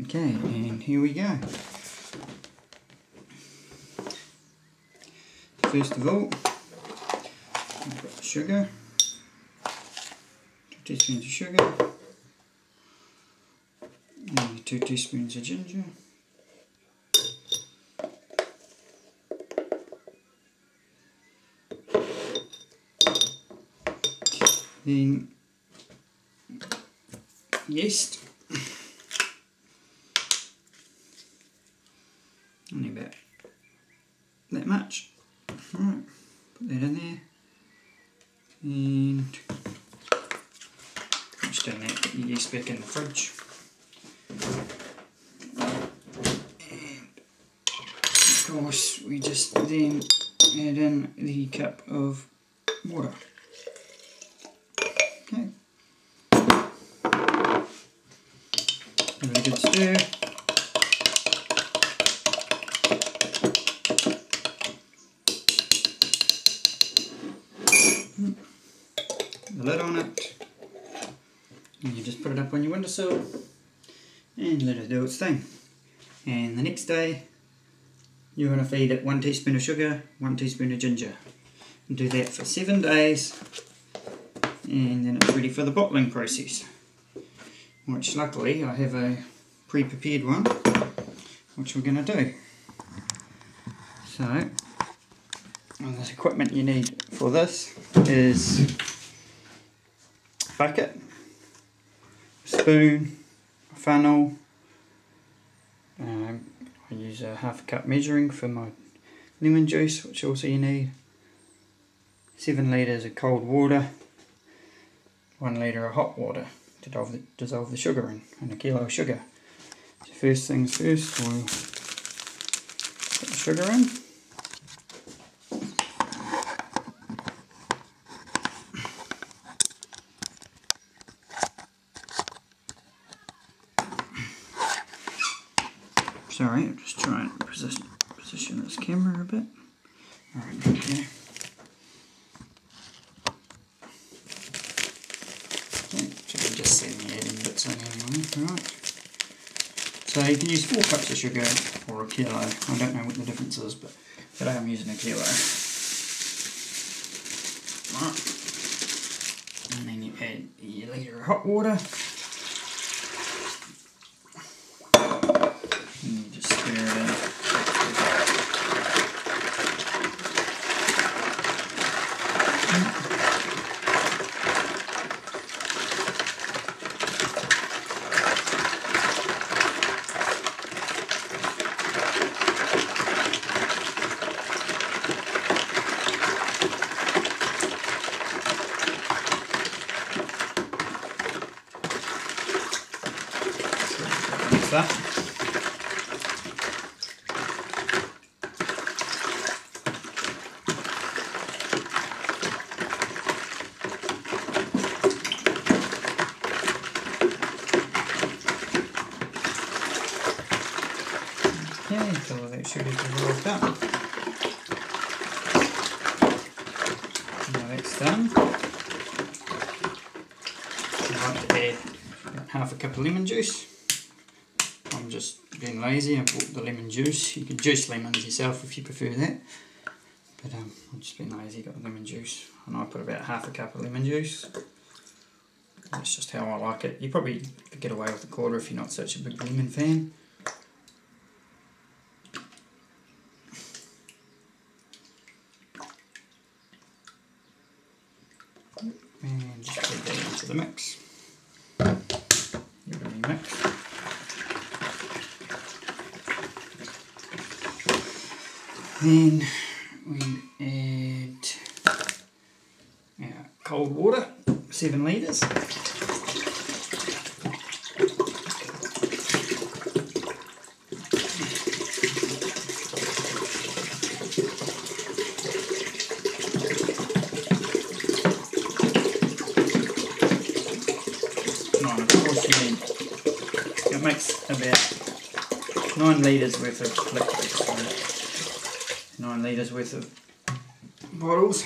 Okay, and here we go. First of all, I've got the sugar, 2 teaspoons of sugar, and 2 teaspoons of ginger. Then yeast, only about that much. Alright, put that in there, and just doing that, put your yeast back in the fridge. And of course we just then add in the cup of water. Okay. Give it a good stir. Put the lid on it. And you just put it up on your windowsill and let it do its thing. And the next day you're going to feed it 1 teaspoon of sugar, 1 teaspoon of ginger. And do that for 7 days. And then it's ready for the bottling process, which luckily I have a pre-prepared one which we're going to do. So, and the equipment you need for this is a bucket, a spoon, a funnel. I use a 1/2 cup measuring for my lemon juice, which also you need, 7 litres of cold water, 1 litre of hot water to dissolve the sugar in, and a kilo of sugar. So first things first, we'll put the sugar in. Sorry, I'm just trying to position this camera a bit. Alright, okay. Just send the adding bits in anyway. Right. So you can use 4 cups of sugar or a kilo. I don't know what the difference is, but today I'm using a kilo. Right. And then you add your litre of hot water. And you just stir it in. That. Okay, so that sugar is rolled up. Now that's done. I like to add about 1/2 cup of lemon juice. I'm just being lazy, I bought the lemon juice. You can juice lemons yourself if you prefer that, but I'm just being lazy, got the lemon juice, and I put about 1/2 cup of lemon juice. That's just how I like it. You probably could get away with a 1/4 if you're not such a big lemon fan. And just put that into the mix. Give it a mix. Then we add our cold water, 7 litres. And of course you need, it makes about 9 litres worth of liquid. So 9 litres worth of bottles.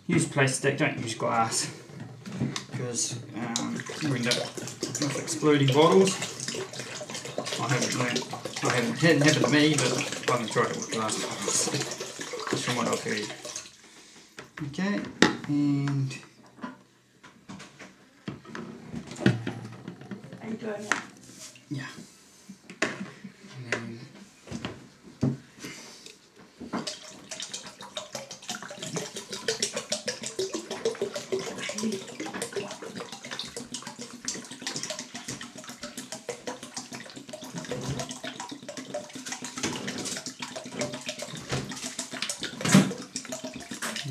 Use plastic, don't use glass, because you end up with exploding bottles. it hasn't happened to me, but I haven't tried it with glass bottles. Just from what I've heard. Okay, and Are you doing it? yeah. And then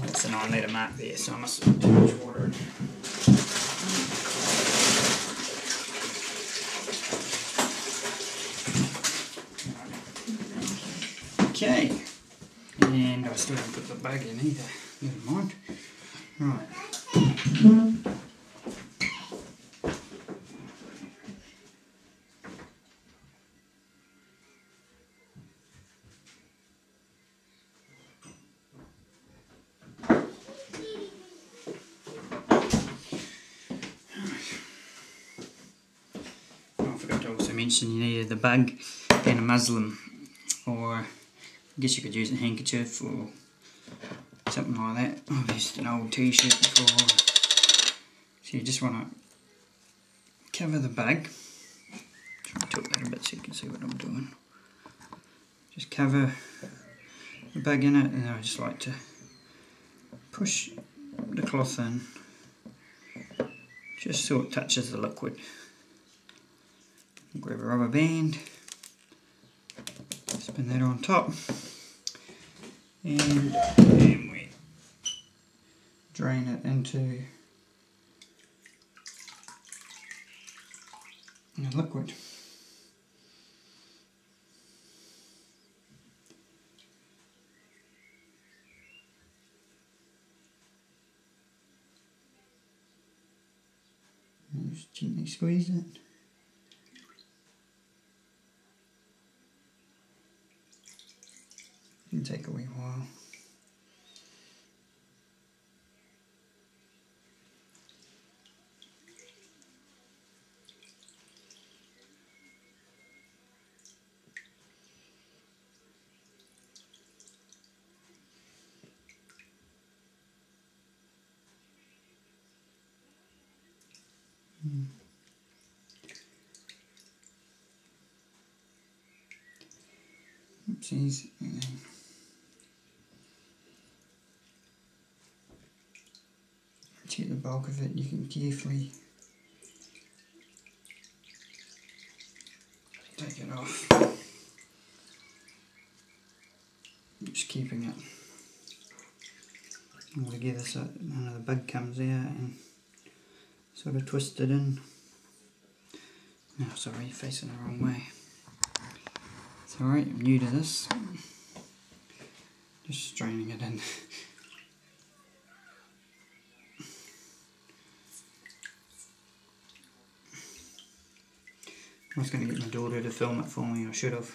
that's a 9 litre mark there, so I must have put too much water in. Okay, and I still haven't put the bug in either, never mind. Right. I forgot to also mention you needed the bug and a muslin, or I guess you could use a handkerchief or something like that. I've used an old t-shirt before. So you just want to cover the bug. Try and tilt that a bit so you can see what I'm doing. Just cover the bug in it, and I just like to push the cloth in just so it touches the liquid. Grab a rubber band, spin that on top, and we drain it into the liquid. And just gently squeeze it. Can take a wee while. Oopsies. And then to get the bulk of it, you can carefully take it off. Just keeping it all together so none of the bug comes out, and sort of twist it in. Oh, sorry, facing the wrong way. It's alright, I'm new to this. Just straining it in. I was going to get my daughter to film it for me, I should have.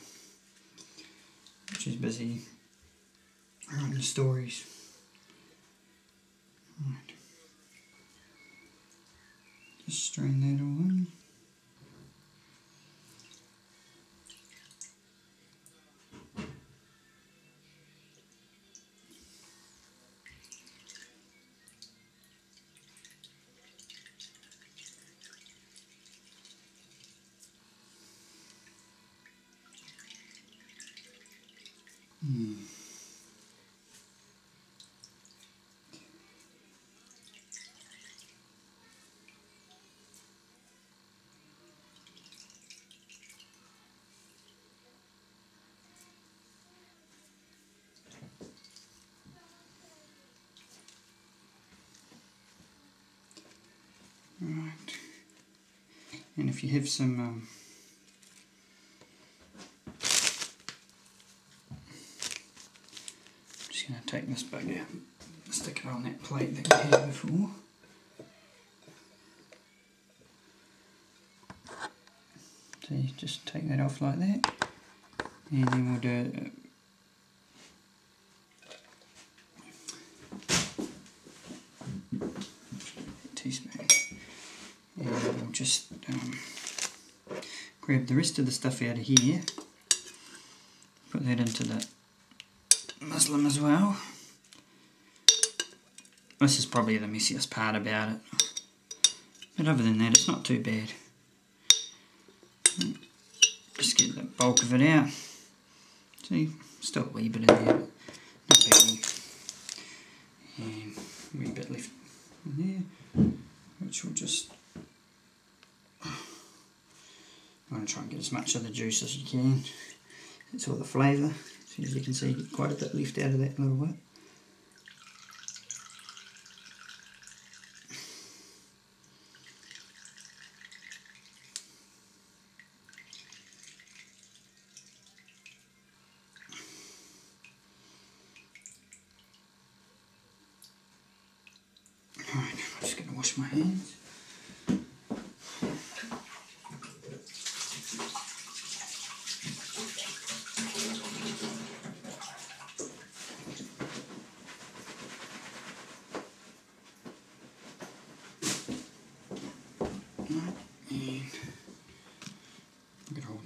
She's busy writing stories. Right. Just strain that all in. Right, and if you have some I'm just going to take this bug out, stick it on that plate that we had before. So you just take that off like that, and then we'll do a teaspoon, and we'll just grab the rest of the stuff out of here, put that into the muslin as well. This is probably the messiest part about it, but other than that it's not too bad. Just get the bulk of it out. See, still a wee bit in there, but not biggie. And a wee bit left in there, which will just... I'm going to try and get as much of the juice as you can. It's all the flavour. So as you can see, get quite a bit left out of that little bit. Alright, I'm just going to wash my hands.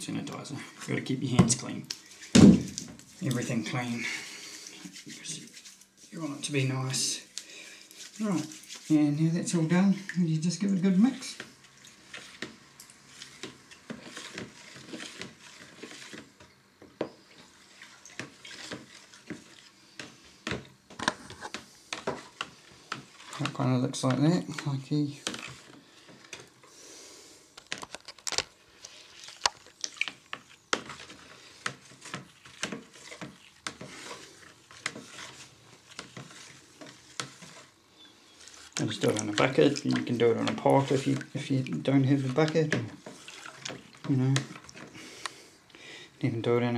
Sanitizer. You've got to keep your hands clean. Everything clean. Because you want it to be nice. Right, and now that's all done, you just give it a good mix. That kind of looks like that, like he. I just do it on a bucket. You can do it on a pot if you don't have a bucket. Or, you know, you can do it in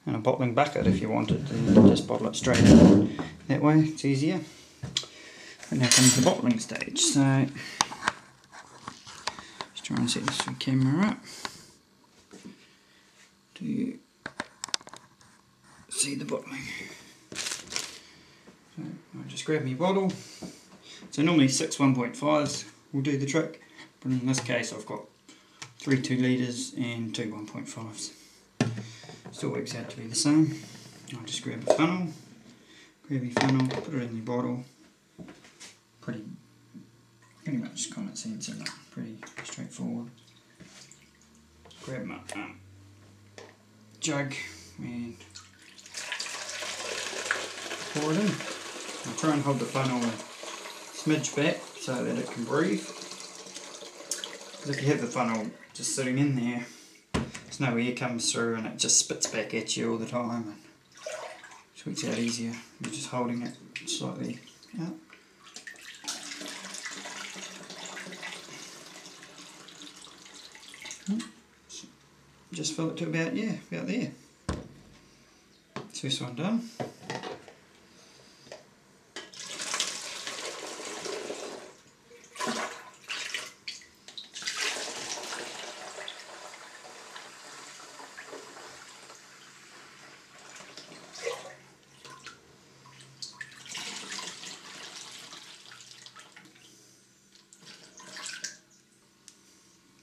a bottling bucket if you wanted. And you can just bottle it straight out. That way, it's easier. And now comes the bottling stage. So, just try and set this camera up. Do you see the bottling? So I'll just grab my bottle. So normally 6 1.5s will do the trick, but in this case I've got 3 2 litres and 2 1.5s. Still works out to be the same. I'll just grab a funnel, put it in the bottle. Pretty much common sense in it, pretty straightforward. Grab my jug and pour it in. I'll try and hold the funnel a smidge back so that it can breathe. Because if you have the funnel just sitting in there, there's no air comes through and it just spits back at you all the time and sweets out easier. You're just holding it slightly out. Just fill it to about there. First one done.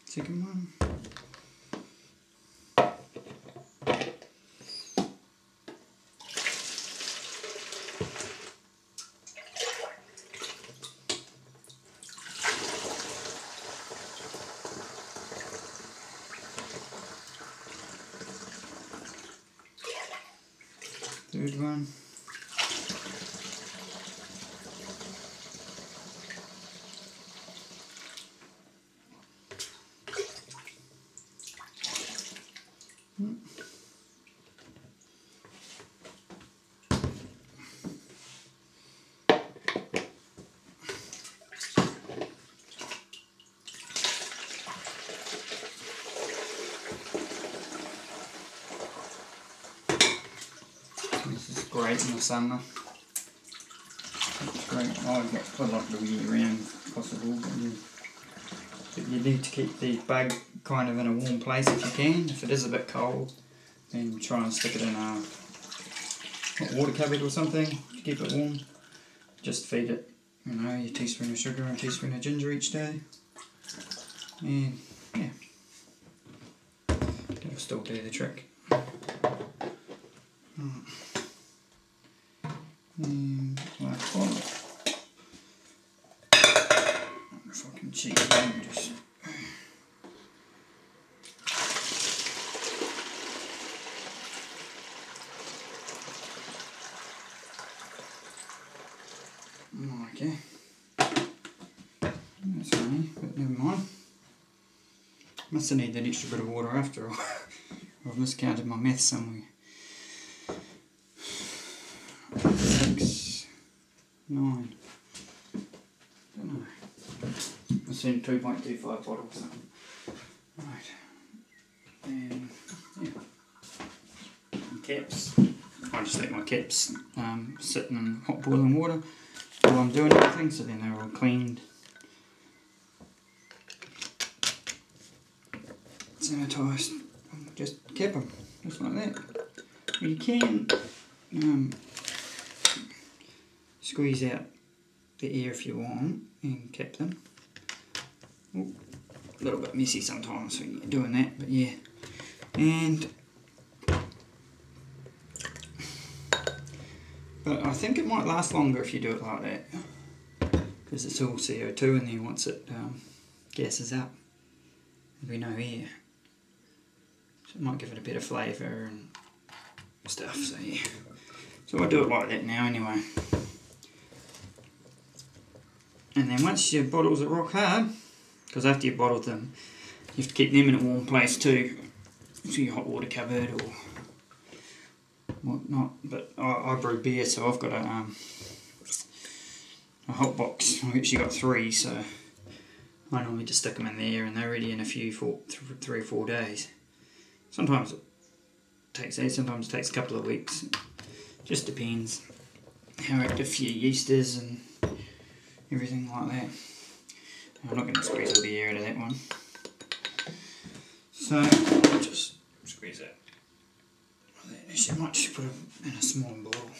Second one. Third one. This is great in the summer. It's great. Oh, I've got to put it like the year round if possible, but you need to keep the bug kind of in a warm place if you can. If it is a bit cold, then try and stick it in a hot water cupboard or something to keep it warm. Just feed it, you know, your teaspoon of sugar and a teaspoon of ginger each day. And yeah. still do the trick. And like that. If I can cheat and just okay. That's funny, but never mind. Must have needed an extra bit of water after all. I've miscounted my maths somewhere. 6, 9. Don't know. I sent 2.25 bottles. Right. And yeah. Caps. I just let my caps sit in hot boiling water while I'm doing everything, so then they're all cleaned, sanitised, and just cap them, just like that. You can squeeze out the air if you want and cap them. Ooh, a little bit messy sometimes when you're doing that, but yeah. But I think it might last longer if you do it like that, because it's all CO2 in there once it gases up. There'll be no air, so it might give it a better flavour and stuff. So yeah, so I do it like that now anyway. And then once your bottles are rock hard, because after you've bottled them, you have to keep them in a warm place too, so your hot water cupboard or whatnot. But I brew beer, so I've got a hot box. I've actually got 3, so I normally just stick them in there and they're ready in a few 3 or 4 days. Sometimes it takes days, sometimes it takes a couple of weeks. Just depends how active your yeast is and everything like that. I'm not going to squeeze all the air out of that one. So I'll just squeeze it. Actually, I might just put it in a small bottle.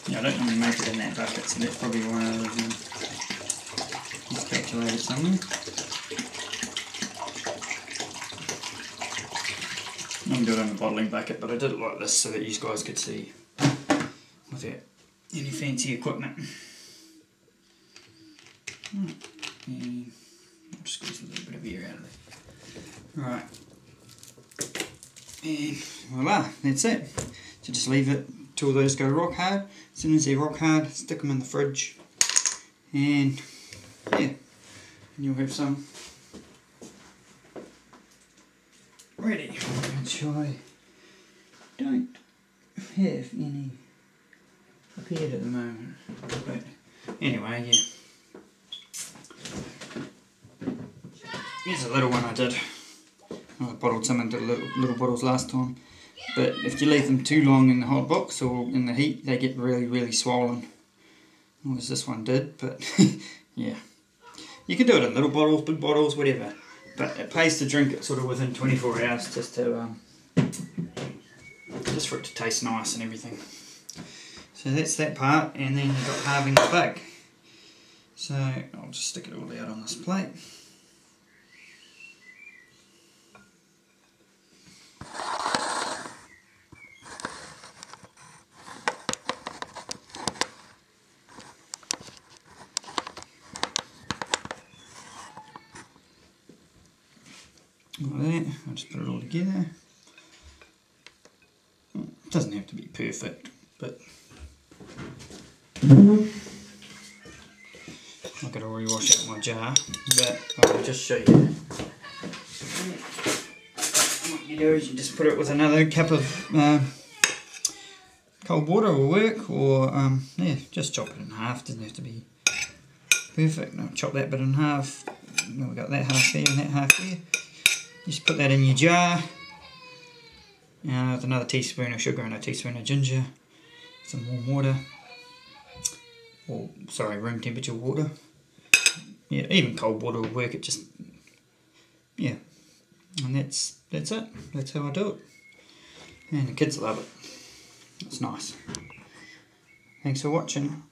Yeah, I don't normally make it in that bucket, so that's probably why I've calculated somewhere. I'm doing it in a bottling bucket, but I did it like this so that you guys could see without any fancy equipment. Right. And I'll just squeeze a little bit of air out of it. Right. And voila, that's it. So just leave it till those go rock hard. As soon as they're rock hard, stick them in the fridge, and yeah, and you'll have some ready, which I don't have any prepared at the moment, but anyway, yeah. Here's a little one I did. I bottled some into little bottles last time, but if you leave them too long in the hot box or in the heat, they get really swollen, as this one did. But yeah, you can do it in little bottles, big bottles, whatever, but it pays to drink it sort of within 24 hours just to just for it to taste nice and everything. So that's that part, and then you've got halving the bug. So I'll just stick it all out on this plate. Like that, I'll just put it all together. It doesn't have to be perfect, but I could already wash out my jar, but I'll just show you. What you do is you just put it with another cup of cold water will work, or yeah, just chop it in half, doesn't have to be perfect. I'll chop that bit in half, then we've got that half there and that half there. Just put that in your jar, with another teaspoon of sugar and a teaspoon of ginger, some warm water, or sorry, room temperature water. Yeah, even cold water will work. It just, yeah, and that's it. That's how I do it, and the kids love it. It's nice. Thanks for watching.